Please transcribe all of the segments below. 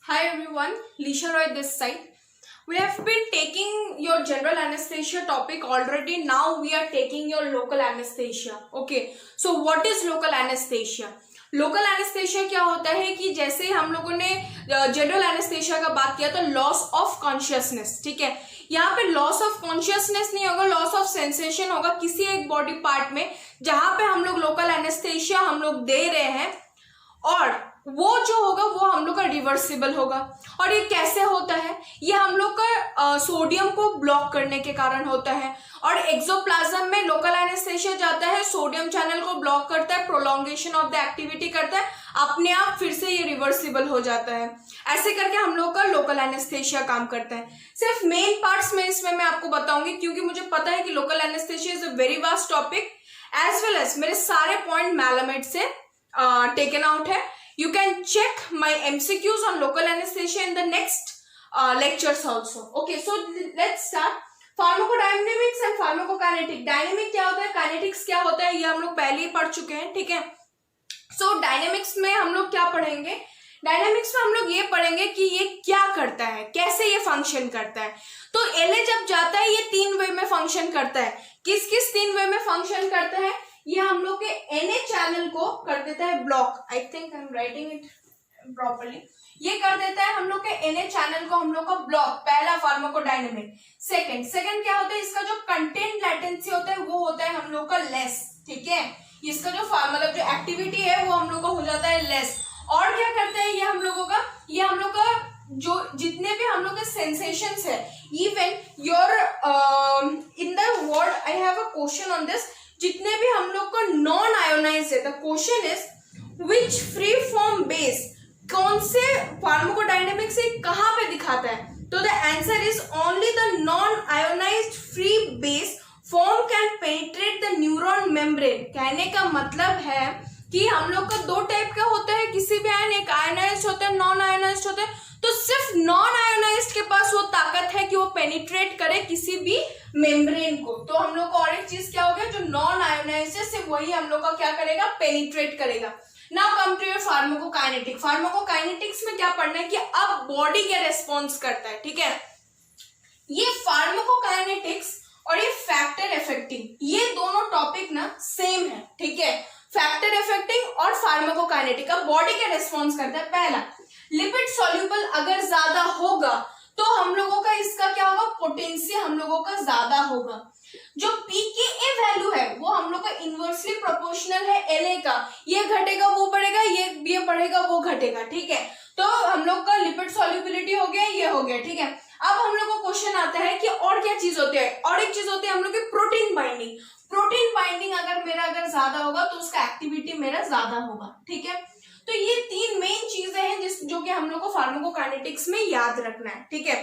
Hi everyone, Lisha Roy this side. We have been taking your general anesthesia topic already. Now we are taking your local anesthesia. Okay, so what is local anesthesia? Local anaesthesia क्या होता है कि जैसे हम लोगों ने general anaesthesia का बात किया तो लॉस ऑफ कॉन्शियसनेस, ठीक है। यहाँ पे लॉस ऑफ कॉन्शियसनेस नहीं होगा, लॉस ऑफ सेंसेशन होगा किसी एक बॉडी पार्ट में जहां पे हम लोग लोकल एनेस्थेशिया हम लोग दे रहे हैं, और वो जो होगा वो हम लोग का रिवर्सिबल होगा। और ये कैसे होता है? ये हम लोग का सोडियम को ब्लॉक करने के कारण होता है। और एक्सोप्लाज्म में लोकल एनेस्थेशिया जाता है, सोडियम चैनल को ब्लॉक करता है, प्रोलॉन्गेशन ऑफ द एक्टिविटी करता है, अपने आप फिर से ये रिवर्सिबल हो जाता है। ऐसे करके हम लोग का लोकल एनेस्थेशिया काम करता है। सिर्फ मेन पार्ट्स में इसमें मैं आपको बताऊंगी, क्योंकि मुझे पता है कि local anaesthesia is a very vast topic, as well as मेरे सारे पॉइंट मैलामेट से taken out है। You can check my MCQs on local anesthesia in the next lectures also. Okay, so let's start. Pharmacodynamics and pharmacokinetic. Dynamic क्या होता है, kinetics क्या होता है, ये हम लोग पहले ही पढ़ चुके हैं, ठीक है। So dynamics में हम लोग क्या पढ़ेंगे? डायनेमिक्स में हम लोग ये पढ़ेंगे कि ये क्या करता है, कैसे ये फंक्शन करता है। तो एलए जब जाता है ये तीन वे में फंक्शन करता है। किस किस तीन वे में फंक्शन करता है? ये हम लोग के एनए चैनल को कर देता है block. I think I am writing it properly. ये कर देता है हम लोग के एनए चैनल को हम लोग का ब्लॉक, पहला फार्माकोडायनेमिक। सेकंड क्या होता है, इसका जो कंटेंट लैटेंसी होता है वो होता है हम लोग का लेस, ठीक है। इसका जो मतलब जो एक्टिविटी है वो हम लोग का हो जाता है लेस। और क्या करता है ये हम लोगों का, ये हम लोग का जो जितने भी हम लोग के सेंसेशंस है, even your in the word I have a question on this, जितने भी हम लोग को नॉन आयोनाइज्ड है, the question is which free form base कौन से फार्माकोडायनेमिक से कहां पे दिखाता है? तो the answer is only the non ionised free base form can penetrate the neuron membrane. कहने का मतलब है कि हम लोग का दो टाइप का होता है किसी भी आयन, एक आयोनाइज्ड होता है, नॉन आयोनाइज्ड होता है। तो सिर्फ नॉन आयोनाइज्ड के पास वो ताकत है कि वो पेनिट्रेट करे किसी भी मेम्ब्रेन को। तो हम लोग को और एक चीज क्या हो गया, जो नॉन आयोनाइज्ड है सिर्फ वही हम लोग का क्या करेगा, पेनिट्रेट करेगा। Now come to your pharmacokinetic. Pharmacokinetics में क्या पढ़ना है कि अब बॉडी क्या रेस्पॉन्स करता है, ठीक है। ये फार्माकोकाइनेटिक्स और ये फैक्टर इफेक्टिंग, ये दोनों टॉपिक ना सेम है, ठीक है। फैक्टर इफेक्टिंग और फार्माकोकाइनेटिक। अब बॉडी क्या रेस्पॉन्स करता है? पहला, लिपिड सॉल्युबल अगर ज्यादा होगा तो हम लोगों का इसका क्या होगा, पोटेंशियल हम लोगों का ज्यादा होगा। जो पीकेए वैल्यू है वो हम लोग का इनवर्सली प्रोपोर्शनल है एलए का, ये घटेगा वो बढ़ेगा, ये बढ़ेगा वो घटेगा, ठीक है। तो हम लोग का लिपिड सॉल्युबिलिटी हो गया, ये हो गया, ठीक है। अब हम लोग को क्वेश्चन आता है कि और क्या चीज होती है, और एक चीज होती है हम लोग की प्रोटीन बाइंडिंग। प्रोटीन बाइंडिंग अगर ज्यादा होगा तो उसका एक्टिविटी मेरा ज्यादा होगा, ठीक है। तो ये तीन मेन चीजें हैं जो कि हम लोग को फार्माकोकाइनेटिक्स में याद रखना है, ठीक है।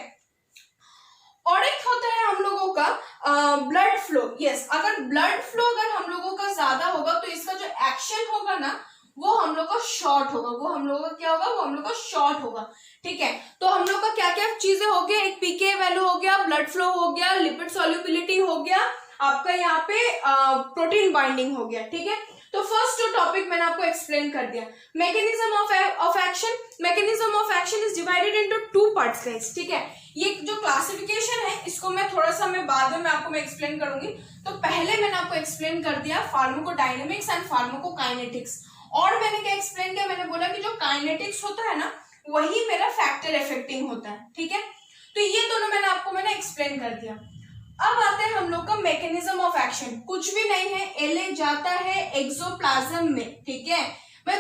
और एक होता है हम लोगों का ब्लड फ्लो। यस, अगर ब्लड फ्लो अगर हम लोगों का ज्यादा होगा तो इसका जो एक्शन होगा ना वो हम लोग का शॉर्ट होगा, वो हम लोग का क्या होगा, वो हम लोग का शॉर्ट होगा, ठीक है। तो हम लोग का क्या क्या चीजें हो गया, एक पीके वैल्यू हो गया, ब्लड फ्लो हो गया, लिपिड सॉल्युबिलिटी हो गया, आपका यहाँ पे प्रोटीन बाइंडिंग हो गया, ठीक है। तो फर्स्ट जो टॉपिक मैंने आपको एक्सप्लेन कर दिया, mechanism of action. Mechanism of action is divided into two parts guys, ठीक है। ये जो क्लासिफिकेशन है इसको मैं थोड़ा सा बाद में आपको एक्सप्लेन करूंगी। तो पहले मैंने आपको एक्सप्लेन कर दिया फार्माकोडायनेमिक्स एंड फार्माकोकाइनेटिक्स। और मैंने क्या एक्सप्लेन किया, मैंने बोला कि जो काइनेटिक्स होता है ना वही मेरा फैक्टर इफेक्टिंग होता है, ठीक है। तो ये दोनों मैंने एक्सप्लेन कर दिया। अब आते हैं हम लोग का मैकेनिज्म ऑफ एक्शन। कुछ भी नहीं है, एलए जाता है एक्सोप्लाज्म में, ठीक है। मैं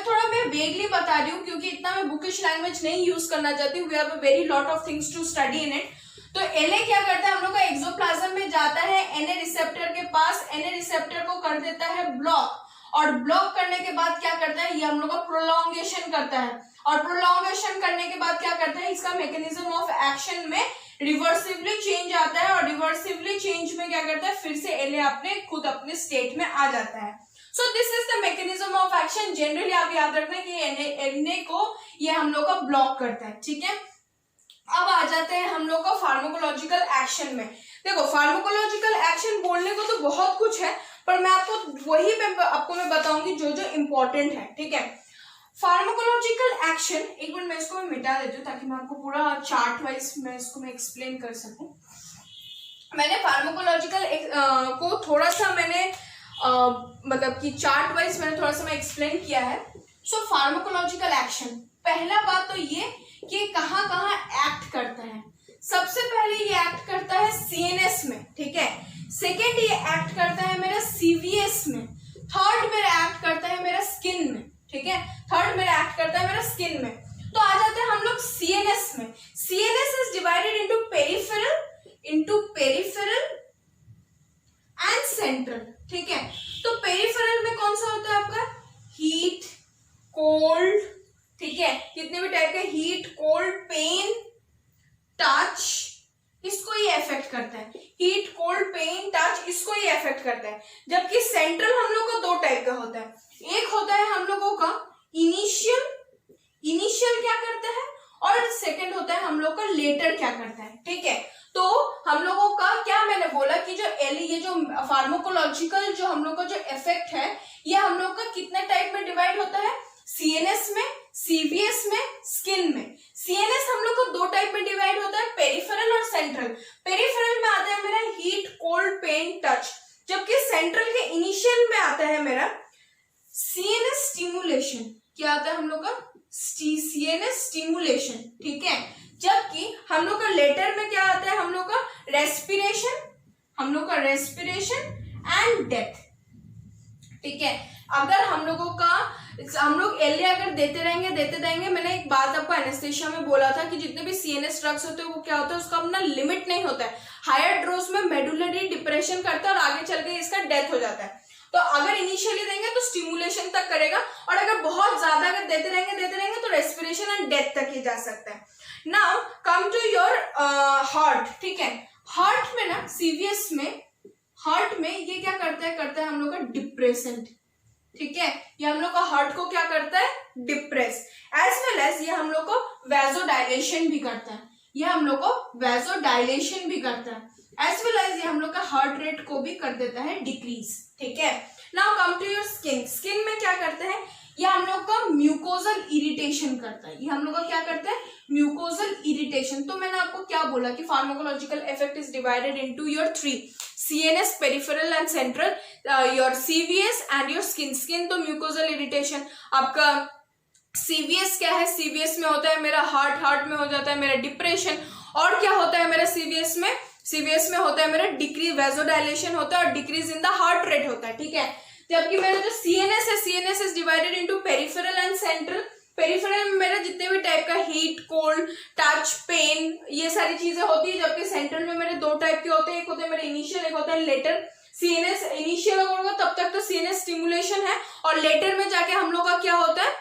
वेगली बता रही हूँ क्योंकि इतना मैं बुकिश लैंग्वेज नहीं यूज करना चाहती हूँ। We have a very lot of things to study in it. तो एलए क्या करता है, हम लोग का एक्सोप्लाज्म में जाता है एनए रिसेप्टर के पास, एनए रिसेप्टर को कर देता है ब्लॉक, और ब्लॉक करने के बाद क्या करता है, ये हम लोग का प्रोलॉन्गेशन करता है, और प्रोलॉन्गेशन करने के बाद क्या करता है, इसका मैकेनिज्म ऑफ एक्शन में रिवर्सिवली चेंज आता है, और रिवर्सिवली चेंज में क्या करता है, फिर से एलए अपने स्टेट में आ जाता है। So this is the mechanism of action. Generally आप याद रखना कि एनए को ये हम लोग का ब्लॉक करता है, ठीक है। अब आ जाते हैं हम लोग का फार्माकोलॉजिकल एक्शन में। देखो फार्माकोलॉजिकल एक्शन बोलने को तो बहुत कुछ है, पर मैं आपको मैं बताऊंगी जो जो इम्पोर्टेंट है, ठीक है। फार्माकोलॉजिकल एक्शन, एक मिनट मैं इसको मिटा देती हूँ ताकि मैं आपको पूरा चार्ट वाइज मैं एक्सप्लेन कर सकूं। मैंने फार्माकोलॉजिकल को थोड़ा सा मैंने मतलब कि चार्ट वाइज मैंने थोड़ा सा मैं एक्सप्लेन किया है। सो फार्माकोलॉजिकल एक्शन, पहला बात तो ये कि कहाँ कहाँ एक्ट करता है। सबसे पहले ये एक्ट करता है सीएनएस में, ठीक है। सेकेंड ये एक्ट करता है मेरा सीवीएस में। थर्ड मेरा एक्ट करता है मेरा स्किन में, ठीक है। थर्ड मेरा एक्ट करता है मेरा स्किन में। तो आ जाते हैं हम लोग सीएनएस में। CNS is divided into peripheral and central, ठीक है। तो पेरिफेरल में कौन सा होता है आपका, हीट, कोल्ड, ठीक है, कितने भी टाइप के हीट, कोल्ड, पेन, टच, इसको ये अफेक्ट करता है। हीट, कोल्ड, पेन, टच, इसको ये अफेक्ट करता है। जबकि सेंट्रल हम लोग का दो टाइप का होता है। एक होता है हम लोगों का इनिशियल क्या करता है, और सेकंड होता है हम लोग का लेटर क्या करता है, ठीक है। तो हम लोगों का क्या मैंने बोला कि ये जो फार्माकोलॉजिकल जो हम लोग का जो इफेक्ट है, ये हम लोग का कितने टाइप में डिवाइड होता है, सीएनएस में, सीवीएस में, स्किन में। सीएनएस हम लोग को दो टाइप में डिवाइड होता है, पेरिफेरल और सेंट्रल। पेरिफेरल में आता है मेरा हीट, कोल्ड, पेन, टच, जबकि सेंट्रल के इनिशियल में आता है मेरा सीएनएस स्टिमुलेशन। क्या आता है हम लोग का, सीएनएस स्टिमुलेशन, ठीक है। जबकि हम लोग का लेटर में क्या आता है, हम लोग का रेस्पिरेशन एंड डेथ, ठीक है। अगर हम लोग एलए अगर देते रहेंगे, मैंने एक बात आपको एनेस्थेशिया में बोला था कि जितने भी सीएनएस ड्रग्स होते हैं वो क्या होता है, उसका अपना लिमिट नहीं होता है। हायर डोज में मेडुलरी डिप्रेशन करता है और आगे चल के इसका डेथ हो जाता है। तो अगर इनिशियली देंगे तो स्टिमुलेशन तक करेगा, और अगर बहुत ज्यादा अगर देते रहेंगे तो रेस्पिरेशन एंड डेथ तक ही जा सकता है। Now come to your heart, ठीक है। हार्ट में ना, सीवीएस में, हार्ट में ये क्या करता है हम लोग का डिप्रेसेंट, ठीक है। ये हम लोग का हार्ट को क्या करता है, डिप्रेस, एज वेल एज ये हम लोग को वैसोडाइलेशन भी करता है। एज वेल एज ये हम लोग का हार्ट रेट को भी कर देता है डिक्रीज, ठीक है। Now come to your skin. Skin में क्या करता है, ये हम लोग का म्यूकोजल इरिटेशन करता है। Mucosal irritation. तो मैंने आपको क्या बोला कि pharmacological effect is divided into your 3, CNS, peripheral and central, your CVS and your skin. तो म्यूकोजल इरिटेशन आपका सीवीएस क्या है, सीवीएस में होता है मेरा हार्ट में हो जाता है मेरा डिप्रेशन। और क्या होता है मेरा सीवीएस में होता है मेरा डिक्रीज, वैसोडाइलेशन होता है और decrease in the heart rate होता है, ठीक है। जबकि मेरा जो CNS is divided into peripheral and central. Peripheral में मेरा जितने भी टाइप का हीट, कोल्ड, टच, पेन, ये सारी चीजें होती है। जबकि सेंट्रल में मेरे दो टाइप के होते हैं, एक होता है मेरा इनिशियल, एक होता है लेटर। सीएनएस इनिशियल होगा तब तक तो सीएनएस स्टिमुलेशन है, और लेटर में जाके हम लोग का क्या होता है,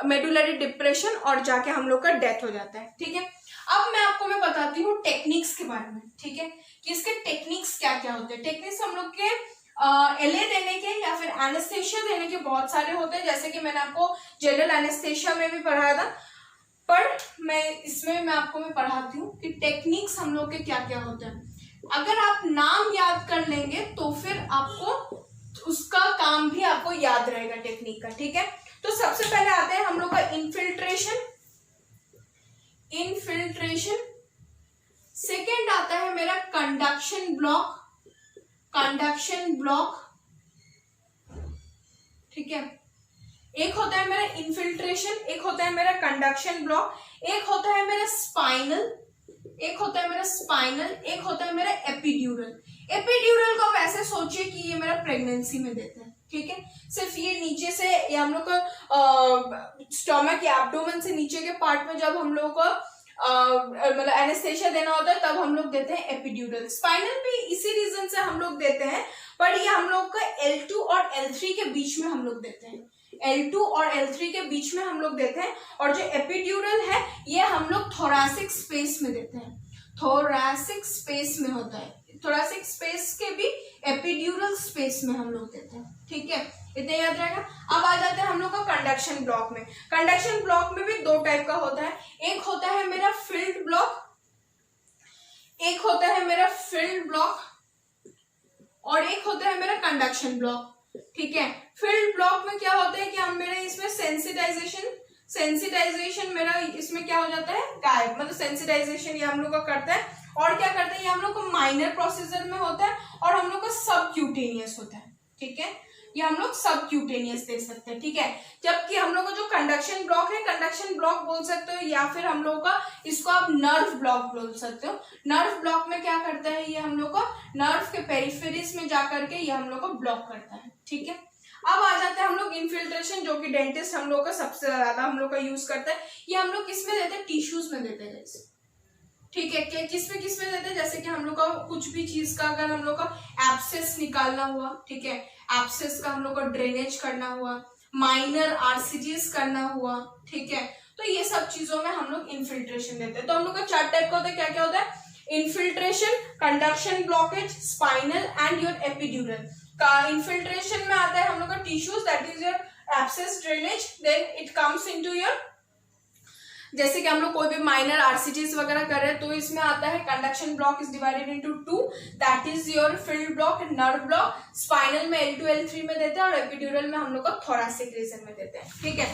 मेडुलरी डिप्रेशन, और जाके हम लोग का डेथ हो जाता है, ठीक है। अब मैं बताती हूँ टेक्निक्स के बारे में, ठीक है, कि इसके टेक्निक्स क्या क्या होते हैं। टेक्निक्स हम लोग के एलए देने के या फिर एनेस्थेशिया देने के बहुत सारे होते हैं, जैसे कि मैंने आपको जनरल एनेस्थेशिया में भी पढ़ाया था, पर मैं आपको पढ़ाती हूँ कि टेक्निक्स हम लोग के क्या क्या होते हैं। अगर आप नाम याद कर लेंगे तो फिर आपको उसका काम भी आपको याद रहेगा टेक्निक का, ठीक है। तो सबसे पहले आते हैं हम लोग का इन्फिल्ट्रेशन। सेकेंड आता है मेरा कंडक्शन ब्लॉक, ठीक है। एक होता है मेरा इन्फिल्ट्रेशन, एक होता है मेरा कंडक्शन ब्लॉक, एक होता है मेरा स्पाइनल, एक होता है मेरा एपिड्यूरल। एपिड्यूरल को आप ऐसे सोचिए कि ये मेरा प्रेगनेंसी में देता है, ठीक है। सिर्फ ये नीचे से, ये हम लोग का स्टोमक या एब्डोमेन से नीचे के पार्ट में जब हम लोग को मतलब एनेस्थेशिया देना होता है तब हम लोग देते हैं एपिड्यूरल। स्पाइनल भी इसी रीजन से हम लोग देते हैं, पर ये हम लोग का L2 और L3 के बीच में हम लोग देते हैं। L2 और L3 के बीच में हम लोग देते हैं, और जो एपिड्यूरल है ये हम लोग थोरैसिक स्पेस में देते हैं। थोरैसिक स्पेस में होता है, थोरैसिक स्पेस के भी एपिड्यूरल स्पेस में हम लोग देते हैं, ठीक है। इतना याद रहेगा। अब आ जाते हैं हम लोग का कंडक्शन ब्लॉक में। कंडक्शन ब्लॉक में भी दो टाइप का होता है, एक होता है मेरा फिल्ड ब्लॉक, और एक होता है मेरा कंडक्शन ब्लॉक, ठीक है। फील्ड ब्लॉक में क्या होता है कि हम मेरे इसमें सेंसिटाइजेशन मेरा इसमें क्या हो जाता है, गायब, मतलब सेंसिटाइजेशन ये हम लोग का करता है। और क्या करते हैं, ये हम लोग को माइनर प्रोसीजर में होता है और हम लोग का सब क्यूटेनियस होता है, ठीक है, ये हम लोग सब क्यूटेनियस दे सकते हैं, ठीक है। जबकि हम लोग का जो कंडक्शन ब्लॉक है, कंडक्शन ब्लॉक बोल सकते हो या फिर हम लोग का इसको आप नर्व ब्लॉक बोल सकते हो। नर्व ब्लॉक में क्या करता है, ये हम लोग को नर्व के पेरिफेरीज में जाकर के ये हम लोग को ब्लॉक करता है, ठीक है। अब आ जाते हैं हम लोग इन्फिल्ट्रेशन, जो कि डेंटिस्ट हम लोग का सबसे ज्यादा हम लोग का यूज करता है। ये हम लोग किस में देते हैं, टिश्यूज में देते हैं, जैसे, ठीक है, किस में देते हैं, जैसे कि हम लोग का कुछ भी चीज का अगर हम लोग का एब्सेस निकालना हुआ, ठीक है, एब्सेस का हम लोग का ड्रेनेज करना हुआ, माइनर आरसीजीज करना हुआ, ठीक है, तो ये सब चीजों में हम लोग इन्फिल्ट्रेशन देते हैं। तो हम लोग का 4 टाइप का होता है, क्या क्या होता है, infiltration, conduction blockage, spinal and your epidural. का इन्फिल्ट्रेशन में आता है हम लोग का tissues, that is your abscess drainage, then it comes into your, जैसे कि हम लोग कोई भी माइनर आरसीटीज वगैरह कर रहे हैं तो इसमें आता है conduction block is divided into 2, that is your field block, nerve block. Spinal में L2 L3 में देते हैं और एपिड्यूरल में हम लोग का थोरैसिक रीजन में देते हैं, ठीक है।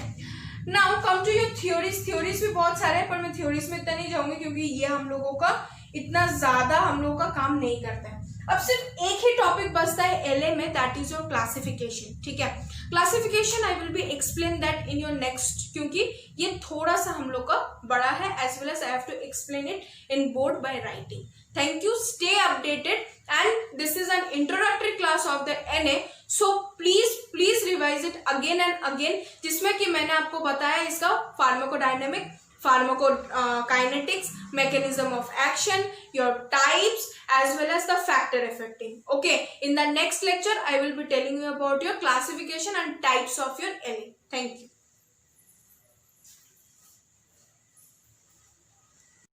Now come to your theories. Theories भी बहुत सारे हैं पर मैं थ्योरीज में इतना नहीं जाऊंगी क्योंकि ये हम लोगों का इतना ज्यादा हम लोगों का काम नहीं करता है। अब सिर्फ एक ही टॉपिक बचता है LA में, दैट इज योर क्लासिफिकेशन, ठीक है। Classification I will be explain that in your next, क्योंकि ये थोड़ा सा हम लोग का बड़ा है, as well as I have to explain it in board by writing. Thank you, stay updated and this is an introductory class of the NA, so please revise it again and again, जिसमें कि मैंने आपको बताया इसका pharmacodynamic, pharmacokinetics, mechanism of action, your types as well as the factor affecting. Okay, in the next lecture I will be telling you about your classification and types of your LA. Thank you.